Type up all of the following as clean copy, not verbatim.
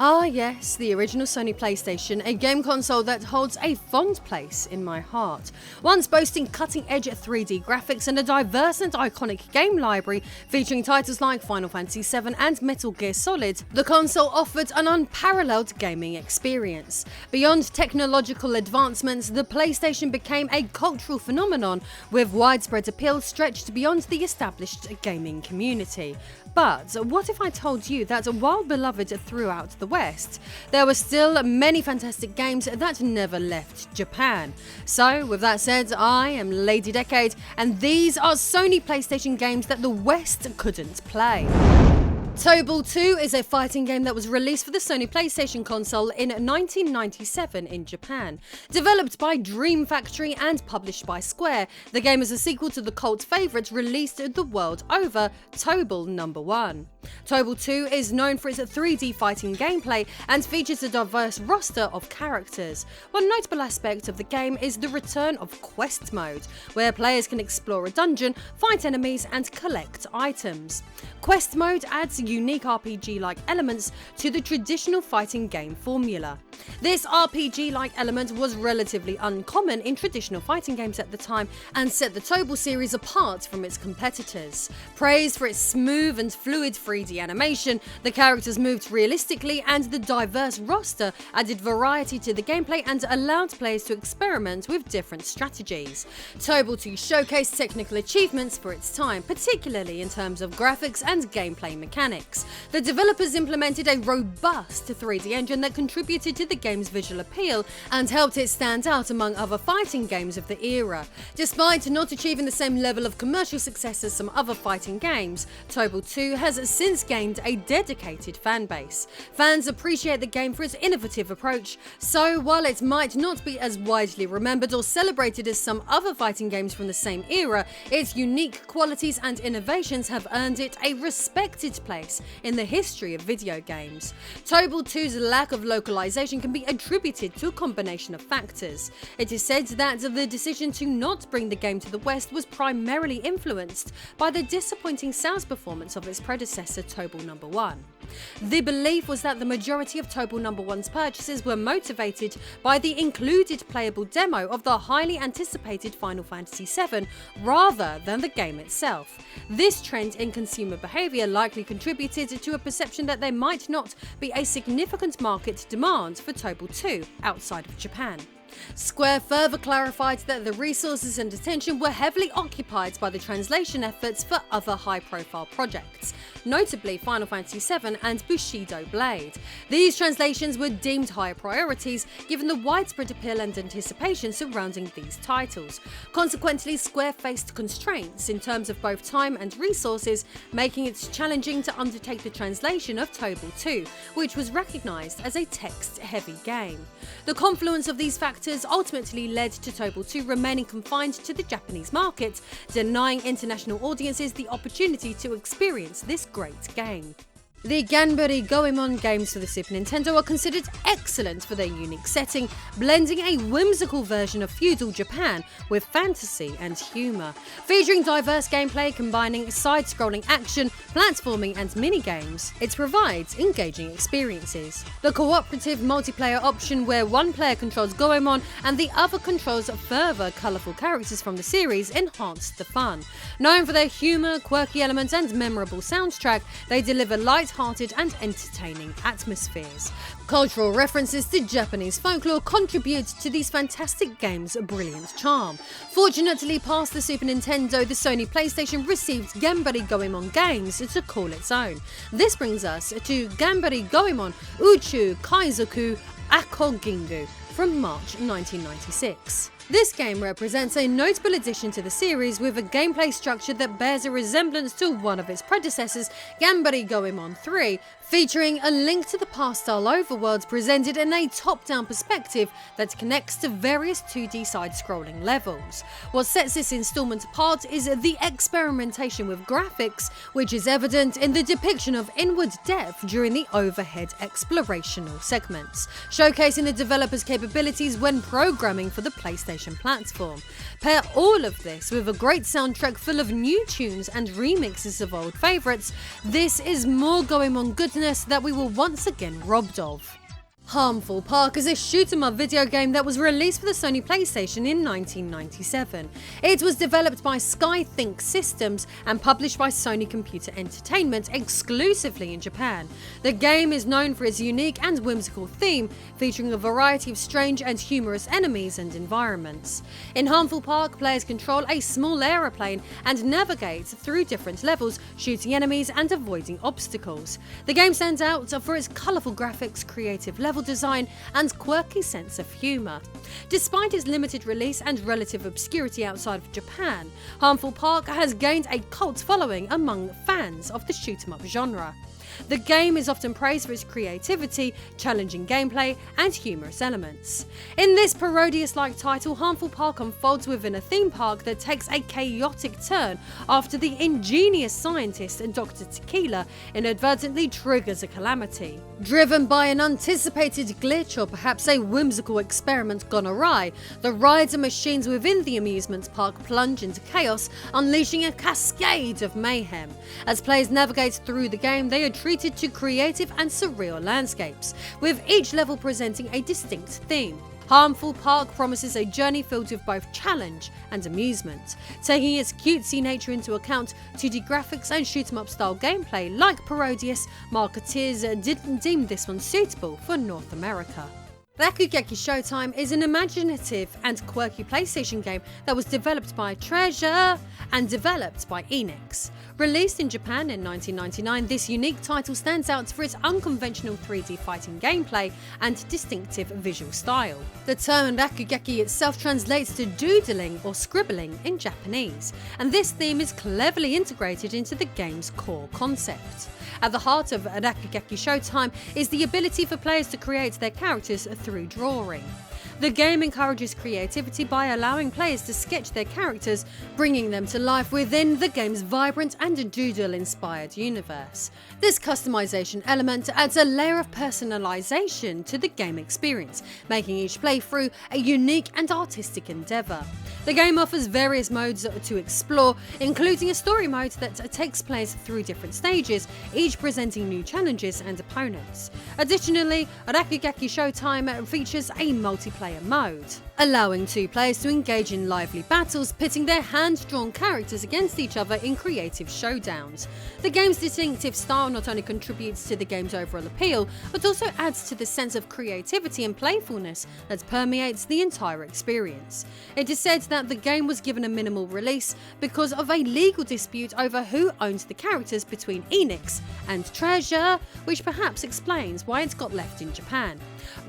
Ah yes, the original Sony Playstation, a game console that holds a fond place in my heart. Once boasting cutting-edge 3D graphics and a diverse and iconic game library featuring titles like Final Fantasy VII and Metal Gear Solid, the console offered an unparalleled gaming experience. Beyond technological advancements, the PlayStation became a cultural phenomenon with widespread appeal stretched beyond the established gaming community. But what if I told you that while beloved throughout the West, there were still many fantastic games that never left Japan? So with that said, I am Lady Decade, and these are Sony PlayStation games that the West couldn't play. Tobal II is a fighting game that was released for the Sony PlayStation console in 1997 in Japan. Developed by Dream Factory and published by Square, the game is a sequel to the cult favourite released the world over, Tobal I. Tobal II is known for its 3D fighting gameplay and features a diverse roster of characters. One notable aspect of the game is the return of Quest Mode, where players can explore a dungeon, fight enemies and collect items. Quest Mode adds unique RPG-like elements to the traditional fighting game formula. This RPG-like element was relatively uncommon in traditional fighting games at the time and set the Tobal series apart from its competitors. Praised for its smooth and fluid 3D animation, the characters moved realistically, and the diverse roster added variety to the gameplay and allowed players to experiment with different strategies. Tobal II showcased technical achievements for its time, particularly in terms of graphics and gameplay mechanics. The developers implemented a robust 3D engine that contributed to the game's visual appeal and helped it stand out among other fighting games of the era. Despite not achieving the same level of commercial success as some other fighting games, Tobal II has since gained a dedicated fanbase. Fans appreciate the game for its innovative approach, so while it might not be as widely remembered or celebrated as some other fighting games from the same era, its unique qualities and innovations have earned it a respected place in the history of video games. Tobal II's lack of localization can be attributed to a combination of factors. It is said that the decision to not bring the game to the West was primarily influenced by the disappointing sales performance of its predecessor Tobal I. The belief was that the majority of Tobal I's purchases were motivated by the included playable demo of the highly anticipated Final Fantasy VII rather than the game itself. This trend in consumer behaviour likely contributed to a perception that there might not be a significant market demand for Tobal II outside of Japan. Square further clarified that the resources and attention were heavily occupied by the translation efforts for other high-profile projects, notably Final Fantasy VII and Bushido Blade. These translations were deemed higher priorities given the widespread appeal and anticipation surrounding these titles. Consequently, Square faced constraints in terms of both time and resources, making it challenging to undertake the translation of Tobal II, which was recognised as a text-heavy game. The confluence of these factors ultimately led to Tobal II remaining confined to the Japanese market, denying international audiences the opportunity to experience this great game. The Ganbare Goemon games for the Super Nintendo are considered excellent for their unique setting, blending a whimsical version of feudal Japan with fantasy and humour. Featuring diverse gameplay combining side-scrolling action, platforming and mini-games, it provides engaging experiences. The cooperative multiplayer option where one player controls Goemon and the other controls further colourful characters from the series enhanced the fun. Known for their humour, quirky elements and memorable soundtrack, they deliver light-hearted and entertaining atmospheres. Cultural references to Japanese folklore contribute to these fantastic games' brilliant charm. Fortunately, past the Super Nintendo, the Sony PlayStation received Ganbare Goemon games to call its own. This brings us to Ganbare Goemon Uchuu Kaizoku Akogingu from March 1996. This game represents a notable addition to the series with a gameplay structure that bears a resemblance to one of its predecessors, Ganbare Goemon 3, featuring a link to the past-style overworlds presented in a top-down perspective that connects to various 2D side-scrolling levels. What sets this installment apart is the experimentation with graphics, which is evident in the depiction of inward depth during the overhead explorational segments, showcasing the developer's capabilities when programming for the PlayStation platform. Pair all of this with a great soundtrack full of new tunes and remixes of old favourites, this is more Goemon goodness smoothness that we were once again robbed of. Harmful Park is a shoot-'em-up video game that was released for the Sony Playstation in 1997. It was developed by SkyThink Systems and published by Sony Computer Entertainment exclusively in Japan. The game is known for its unique and whimsical theme, featuring a variety of strange and humorous enemies and environments. In Harmful Park, players control a small aeroplane and navigate through different levels, shooting enemies and avoiding obstacles. The game stands out for its colourful graphics, creative level design and quirky sense of humour. Despite its limited release and relative obscurity outside of Japan, Harmful Park has gained a cult following among fans of the shoot-'em-up genre. The game is often praised for its creativity, challenging gameplay, and humorous elements. In this parodious-like title, Harmful Park unfolds within a theme park that takes a chaotic turn after the ingenious scientist Dr. Tequila inadvertently triggers a calamity. Driven by an anticipated glitch or perhaps a whimsical experiment gone awry, the rides and machines within the amusement park plunge into chaos, unleashing a cascade of mayhem. As players navigate through the game, they are treated to creative and surreal landscapes, with each level presenting a distinct theme. Harmful Park promises a journey filled with both challenge and amusement. Taking its cutesy nature into account, 2D graphics and shoot-'em-up style gameplay like parodious, marketeers didn't deem this one suitable for North America. Rakugaki Showtime is an imaginative and quirky PlayStation game that was developed by Treasure and developed by Enix. Released in Japan in 1999, this unique title stands out for its unconventional 3D fighting gameplay and distinctive visual style. The term Rakugaki itself translates to doodling or scribbling in Japanese, and this theme is cleverly integrated into the game's core concept. At the heart of Rakugaki Showtime is the ability for players to create their characters through drawing. The game encourages creativity by allowing players to sketch their characters, bringing them to life within the game's vibrant and doodle-inspired universe. This customization element adds a layer of personalization to the game experience, making each playthrough a unique and artistic endeavor. The game offers various modes to explore, including a story mode that takes players through different stages, each presenting new challenges and opponents. Additionally, Rakugaki Showtime features a multiplayer mode, allowing two players to engage in lively battles, pitting their hand-drawn characters against each other in creative showdowns. The game's distinctive style not only contributes to the game's overall appeal, but also adds to the sense of creativity and playfulness that permeates the entire experience. It is said that the game was given a minimal release because of a legal dispute over who owns the characters between Enix and Treasure, which perhaps explains why it got left in Japan.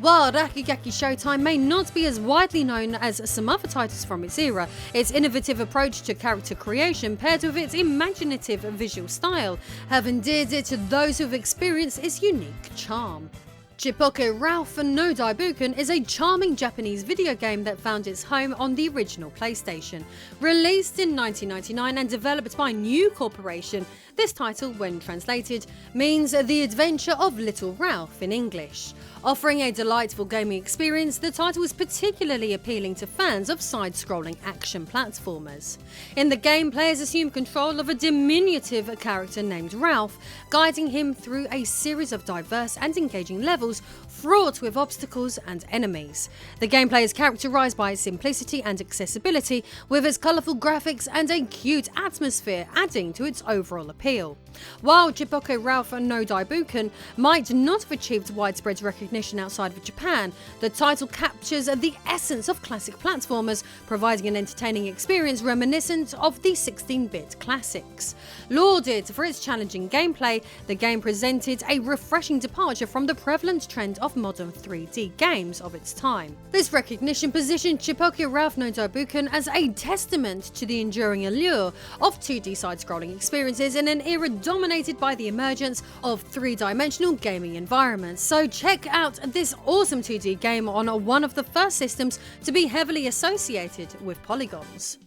While Rakugaki Showtime may not be as widely known as some other titles from its era, its innovative approach to character creation paired with its imaginative visual style have endeared it to those who have experienced its unique charm. Chippoke Ralph no Daibouken is a charming Japanese video game that found its home on the original PlayStation. Released in 1999 and developed by New Corporation, this title, when translated, means The Adventure of Little Ralph in English. Offering a delightful gaming experience, the title is particularly appealing to fans of side-scrolling action platformers. In the game, players assume control of a diminutive character named Ralph, guiding him through a series of diverse and engaging levels fraught with obstacles and enemies. The gameplay is characterized by its simplicity and accessibility, with its colorful graphics and a cute atmosphere adding to its overall appeal. While Chippoke Ralph no Daibouken might not have achieved widespread recognition outside of Japan, the title captures the essence of classic platformers, providing an entertaining experience reminiscent of the 16-bit classics. Lauded for its challenging gameplay, the game presented a refreshing departure from the prevalent trend of modern 3D games of its time. This recognition positioned Chippoke Ralph no Daibouken as a testament to the enduring allure of 2D side-scrolling experiences in an era dominated by the emergence of three-dimensional gaming environments. So check out this awesome 2D game on one of the first systems to be heavily associated with polygons.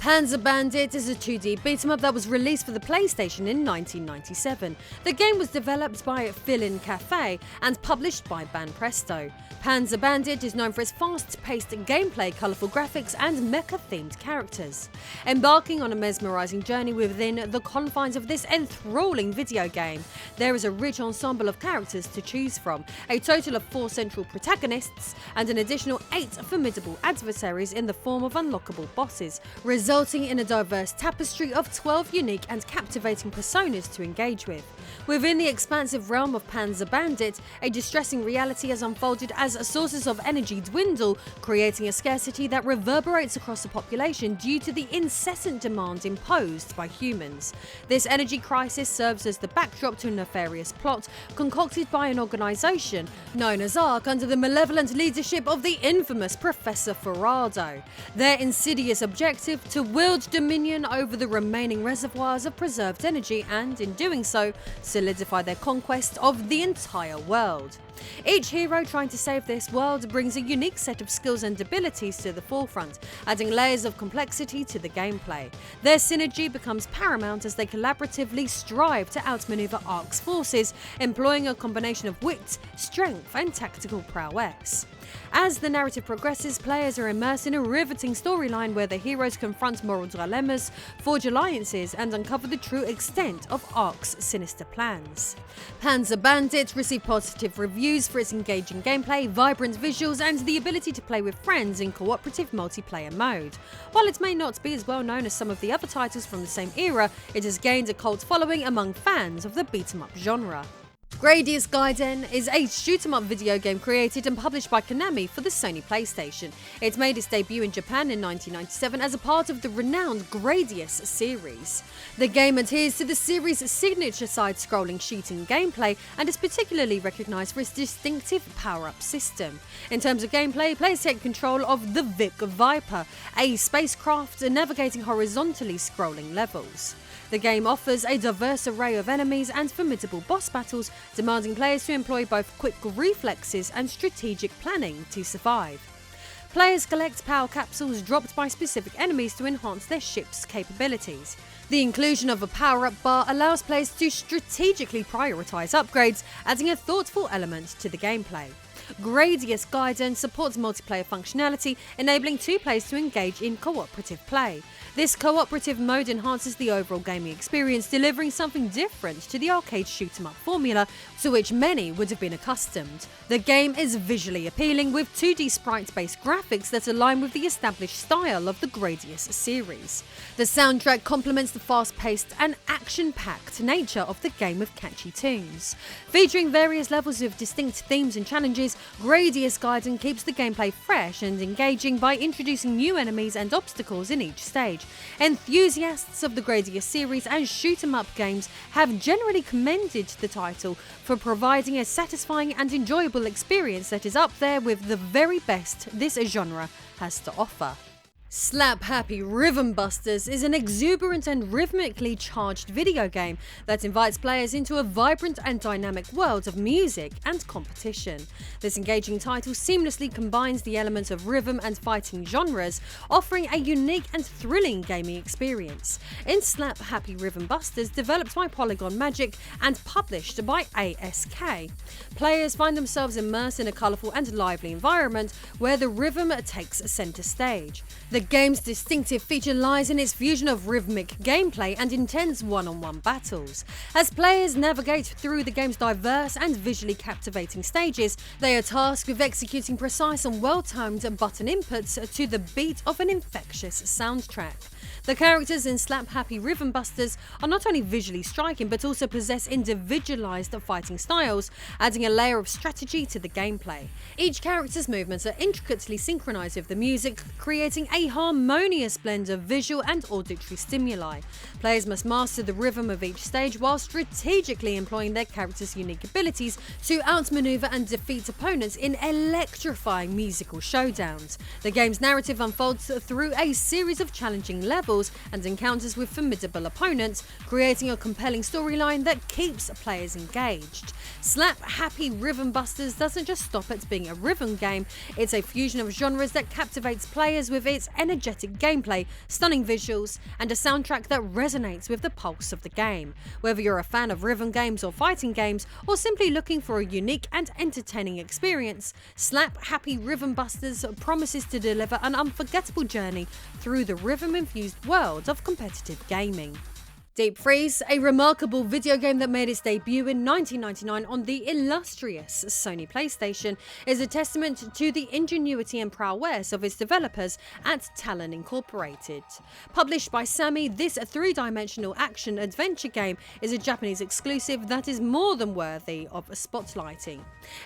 Panza Bandit is a 2D beat-em-up that was released for the PlayStation in 1997. The game was developed by Fill-In Cafe and published by Banpresto. Panza Bandit is known for its fast-paced gameplay, colourful graphics and mecha-themed characters. Embarking on a mesmerising journey within the confines of this enthralling video game, there is a rich ensemble of characters to choose from, a total of 4 central protagonists and an additional 8 formidable adversaries in the form of unlockable bosses, resulting in a diverse tapestry of 12 unique and captivating personas to engage with. Within the expansive realm of Panza Bandit, a distressing reality has unfolded as sources of energy dwindle, creating a scarcity that reverberates across the population due to the incessant demand imposed by humans. This energy crisis serves as the backdrop to a nefarious plot concocted by an organisation known as ARK under the malevolent leadership of the infamous Professor Ferrado. Their insidious objective to wield dominion over the remaining reservoirs of preserved energy and, in doing so, solidify their conquest of the entire world. Each hero trying to save this world brings a unique set of skills and abilities to the forefront, adding layers of complexity to the gameplay. Their synergy becomes paramount as they collaboratively strive to outmaneuver ARK's forces, employing a combination of wit, strength and tactical prowess. As the narrative progresses, players are immersed in a riveting storyline where the heroes confront moral dilemmas, forge alliances and uncover the true extent of ARK's sinister plans. Panza Bandit received positive reviews for its engaging gameplay, vibrant visuals and the ability to play with friends in cooperative multiplayer mode. While it may not be as well known as some of the other titles from the same era, it has gained a cult following among fans of the beat-em-up genre. Gradius Gaiden is a shoot-em-up video game created and published by Konami for the Sony Playstation. It made its debut in Japan in 1997 as a part of the renowned Gradius series. The game adheres to the series' signature side-scrolling shooting gameplay and is particularly recognised for its distinctive power-up system. In terms of gameplay, players take control of the Vic Viper, a spacecraft navigating horizontally scrolling levels. The game offers a diverse array of enemies and formidable boss battles, demanding players to employ both quick reflexes and strategic planning to survive. Players collect power capsules dropped by specific enemies to enhance their ship's capabilities. The inclusion of a power-up bar allows players to strategically prioritise upgrades, adding a thoughtful element to the gameplay. Gradius Gaiden supports multiplayer functionality, enabling 2 players to engage in cooperative play. This cooperative mode enhances the overall gaming experience, delivering something different to the arcade shoot-em-up formula to which many would have been accustomed. The game is visually appealing with 2D sprite-based graphics that align with the established style of the Gradius series. The soundtrack complements the fast-paced and action-packed nature of the game with catchy tunes. Featuring various levels of distinct themes and challenges, Gradius Gaiden keeps the gameplay fresh and engaging by introducing new enemies and obstacles in each stage. Enthusiasts of the Gradius series and shoot-em-up games have generally commended the title for providing a satisfying and enjoyable experience that is up there with the very best this genre has to offer. Slap Happy Rhythm Busters is an exuberant and rhythmically charged video game that invites players into a vibrant and dynamic world of music and competition. This engaging title seamlessly combines the elements of rhythm and fighting genres, offering a unique and thrilling gaming experience. In Slap Happy Rhythm Busters, developed by Polygon Magic and published by ASK, players find themselves immersed in a colourful and lively environment where the rhythm takes centre stage. The game's distinctive feature lies in its fusion of rhythmic gameplay and intense one-on-one battles. As players navigate through the game's diverse and visually captivating stages, they are tasked with executing precise and well-timed button inputs to the beat of an infectious soundtrack. The characters in Slap Happy Rhythm Busters are not only visually striking but also possess individualised fighting styles, adding a layer of strategy to the gameplay. Each character's movements are intricately synchronized with the music, creating a harmonious blend of visual and auditory stimuli. Players must master the rhythm of each stage while strategically employing their characters' unique abilities to outmaneuver and defeat opponents in electrifying musical showdowns. The game's narrative unfolds through a series of challenging levels rivals and encounters with formidable opponents, creating a compelling storyline that keeps players engaged. Slap Happy Rhythm Busters doesn't just stop at being a rhythm game, it's a fusion of genres that captivates players with its energetic gameplay, stunning visuals, and a soundtrack that resonates with the pulse of the game. Whether you're a fan of rhythm games or fighting games, or simply looking for a unique and entertaining experience, Slap Happy Rhythm Busters promises to deliver an unforgettable journey through the rhythm-infused world of competitive gaming. Deep Freeze, a remarkable video game that made its debut in 1999 on the illustrious Sony Playstation, is a testament to the ingenuity and prowess of its developers at Talon Incorporated. Published by Sammy, this three-dimensional action-adventure game is a Japanese exclusive that is more than worthy of spotlighting.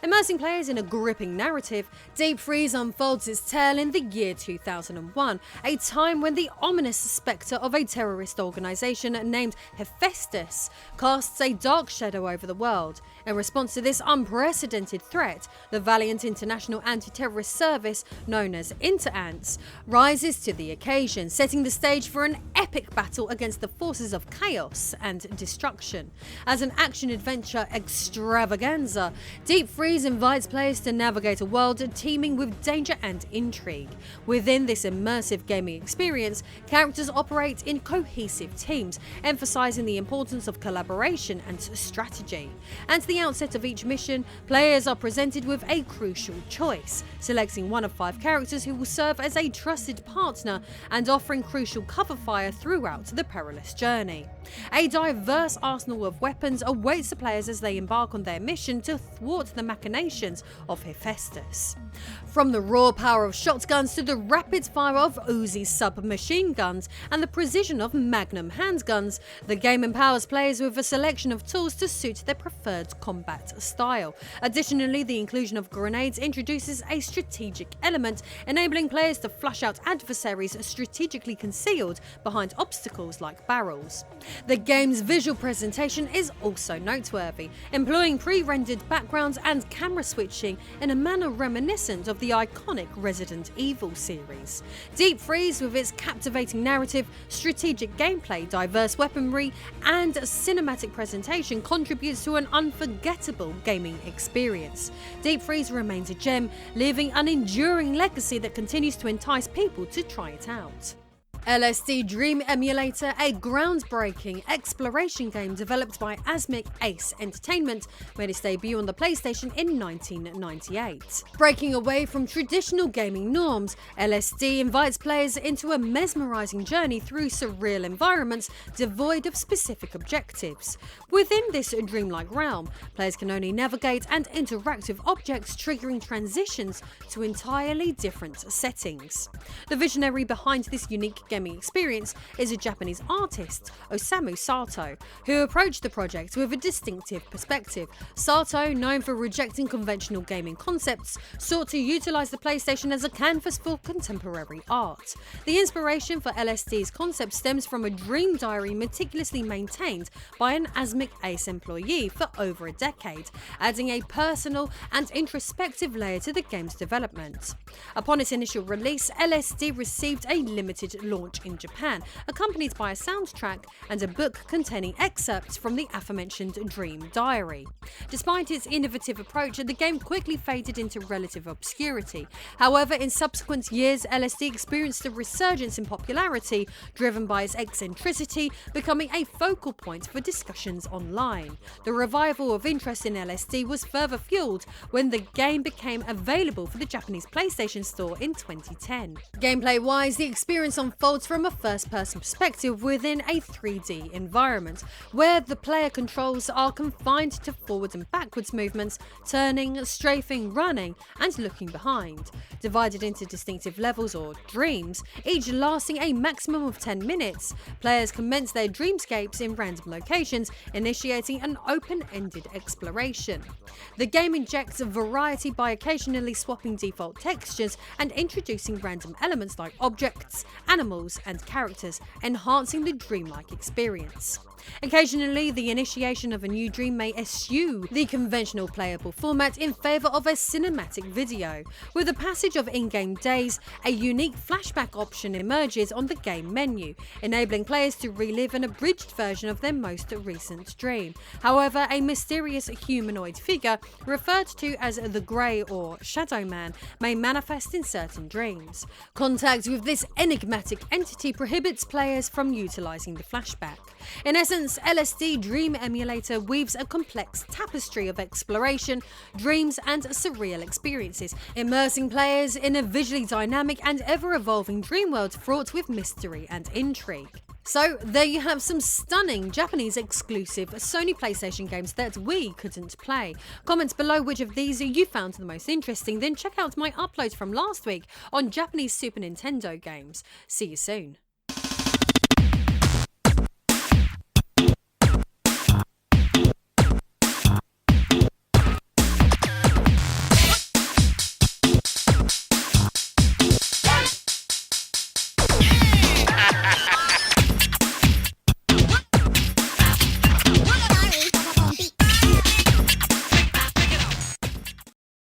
Immersing players in a gripping narrative, Deep Freeze unfolds its tale in the year 2001, a time when the ominous spectre of a terrorist organisation named Hephaestus casts a dark shadow over the world. In response to this unprecedented threat, the valiant international anti-terrorist service, known as Inter-Ants, rises to the occasion, setting the stage for an epic battle against the forces of chaos and destruction. As an action-adventure extravaganza, Deep Freeze invites players to navigate a world teeming with danger and intrigue. Within this immersive gaming experience, characters operate in cohesive teams, emphasizing the importance of collaboration and strategy. At the outset of each mission, players are presented with a crucial choice, selecting one of 5 characters who will serve as a trusted partner and offering crucial cover fire throughout the perilous journey. A diverse arsenal of weapons awaits the players as they embark on their mission to thwart the machinations of Hephaestus. From the raw power of shotguns to the rapid fire of Uzi submachine guns and the precision of Magnum handguns, the game empowers players with a selection of tools to suit their preferred combat style. Additionally, the inclusion of grenades introduces a strategic element, enabling players to flush out adversaries strategically concealed behind obstacles like barrels. The game's visual presentation is also noteworthy, employing pre-rendered backgrounds and camera switching in a manner reminiscent of the iconic Resident Evil series. Deep Freeze, with its captivating narrative, strategic gameplay, diverse weaponry, and cinematic presentation, contributes to an unforgettable gaming experience. Deep Freeze remains a gem, leaving an enduring legacy that continues to entice people to try it out. LSD Dream Emulator, a groundbreaking exploration game developed by Asmik Ace Entertainment, made its debut on the PlayStation in 1998. Breaking away from traditional gaming norms, LSD invites players into a mesmerizing journey through surreal environments devoid of specific objectives. Within this dreamlike realm, players can only navigate and interact with objects, triggering transitions to entirely different settings. The visionary behind this unique gaming experience is a Japanese artist, Osamu Sato, who approached the project with a distinctive perspective. Sato, known for rejecting conventional gaming concepts, sought to utilize the PlayStation as a canvas for contemporary art. The inspiration for LSD's concept stems from a dream diary meticulously maintained by an Asmik Ace employee for over a decade, adding a personal and introspective layer to the game's development. Upon its initial release, LSD received a limited launch in Japan, accompanied by a soundtrack and a book containing excerpts from the aforementioned Dream Diary. Despite its innovative approach, the game quickly faded into relative obscurity. However, in subsequent years, LSD experienced a resurgence in popularity, driven by its eccentricity, becoming a focal point for discussions online. The revival of interest in LSD was further fueled when the game became available for the Japanese PlayStation Store in 2010. Gameplay-wise, the experience unfolds from a first-person perspective within a 3D environment, where the player controls are confined to forwards and backwards movements, turning, strafing, running, and looking behind. Divided into distinctive levels or dreams, each lasting a maximum of 10 minutes, players commence their dreamscapes in random locations, initiating an open-ended exploration. The game injects variety by occasionally swapping default textures and introducing random elements like objects, animals, animals and characters, enhancing the dreamlike experience. Occasionally, the initiation of a new dream may eschew the conventional playable format in favour of a cinematic video. With the passage of in-game days, a unique flashback option emerges on the game menu, enabling players to relive an abridged version of their most recent dream. However, a mysterious humanoid figure, referred to as the Grey or Shadow Man, may manifest in certain dreams. Contact with this enigmatic entity prohibits players from utilising the flashback. In essence, LSD Dream Emulator weaves a complex tapestry of exploration, dreams and surreal experiences, immersing players in a visually dynamic and ever-evolving dream world fraught with mystery and intrigue. So there you have some stunning Japanese exclusive Sony PlayStation games that we couldn't play. Comment below which of these you found the most interesting, then check out my upload from last week on Japanese Super Nintendo games. See you soon.